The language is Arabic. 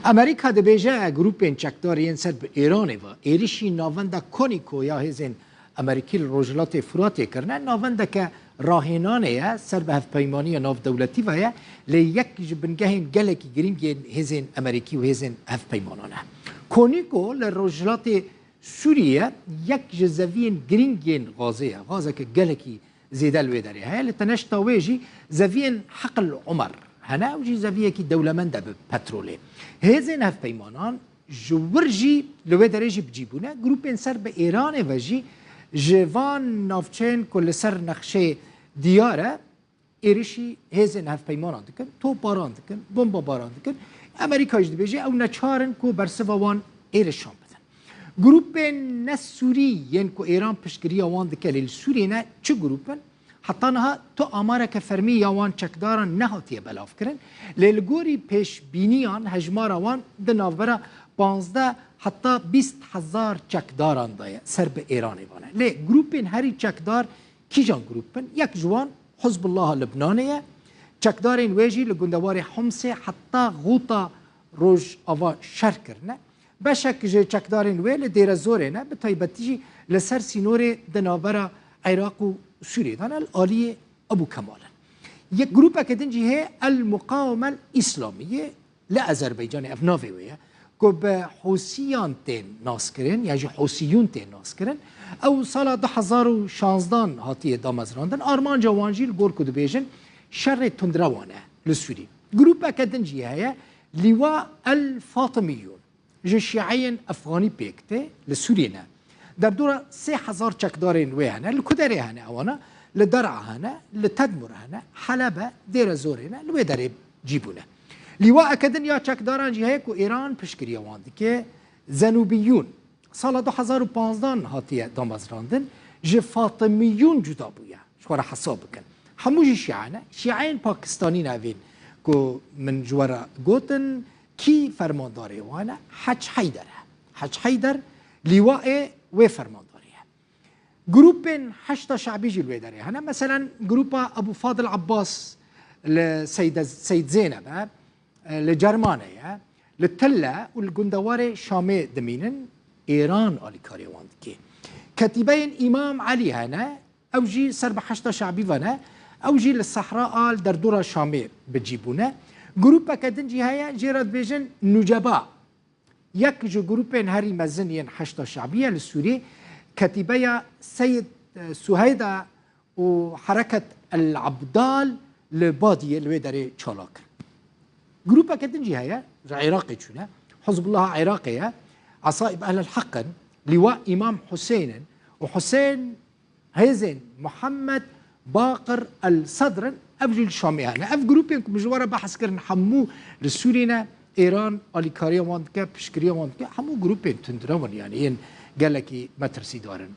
امریکا دبیجه گروپین چکدارین سر به ایران و ایریشی ناونده کنیکو یا هزین امریکی روجلات فراتی کرنه ناونده که راهنانه سر به هفپیمانی ناف دولتی و لی یک جبنگهین گلکی گرینگ هزین امریکی و هزین هفپیمانانه کنیکو لروجلات سوریه یک جزوین گرینگین غازه که گلکی زیده الوی داره های لتنشتا ویجی زوین حق العمر هنا وجي زاوية كي دولة مندا بترولي هذين هف بيمانان جورجي لو درجي بجيبونا جروبين سر بإيران وجي جوان نافچين كل سر نقشه ديارة إيرشي هذين هف بيمانان دكن تو باران دكن بومبا باران دكن أمريكا جدي بيجي أو نچارن كو برسوان إيرشان بدن جروبين نسوري ين كو إيران پشكريا وان دكال السورينا چه جروبين حطانها تو آماره که فرمی یوان چکداران نهاتیه بلاف کرن لیلگوری پیش بینیان هجمار وان دنافبرا 15 حتی 20,000 چکداران دایه سر به ایرانی وانه لی گروپین هری چکدار کی جان گروپین یک جوان حزب الله لبنانیه چکدارین ویجی لگندوار حمسه حتی غوطا روش آوا شر کرنه بشک جه چکدارین وی لدیر زوره نه به تایبتیجی لسر سینور دنافبرا عراق و سوريا هنا الآلية أبو كمال یک گروپ اکدنجی هي المقاومة الإسلامية لأذربيجان أفنافيوية که به حوثیان تین ناس کرن یعنی حوثیون تین ناس کرن او سال 2016 هاتیه دامزراندن آرمان جوانجیل گور کدو بیجن شر تندروانه لسوری گروپ اکدنجی هي لواء الفاطميون جشيعين أفغاني بيكته لسورينا در دورة 3000 چکدارین وی هنه لکدری هنه اوانا لدرع هنه لتدمر هنه حلبه دیر زورینه لوی داره جیبونه لیواء کدن یا چکداران جی هیکو ایران پشکری واندی که زنوبیون سال 2015 هاتیه دامزراندن جه فاطمیون جدا بویا شوارا حساب بکن هموجی شیعانه شیعین پاکستانی نوین که من جوارا گوتن کی فرمانداره وانا حج حیدر لیواء و فرمانداریه گروپین 8 شعبی جلوه داره هنا مثلا گروپ ابو فاضل عباس لسيد زينب لجرمانية للتلة والجندوار شامي دمينن إيران آليكاري واندكي كتيبين إمام علي هنا أوجي سرب 8 شعبي فنا أوجي للصحراء آل دردورة شامي بتجيبونا جروب كدنجي هيا جيراد بيجن نجباء یک جو گروپین هری مزنین 8 شعبیه لسوری کتیبه سید سهیده و حرکت العبدال لبادیه لوی داره چالاک گروپه کدنجی هیا عراقی چونه حزب الله عراقیه عصائب اهل الحق لواء امام حسين وحسين هيزن محمد باقر الصدر ابجي الشاميانه اف جروبين مجوره بحث كرن حمو لسورينا ایران آلیکاری واند که پشکری واند که همون گروپ تندرون یعنی این گلکی مترسی دارن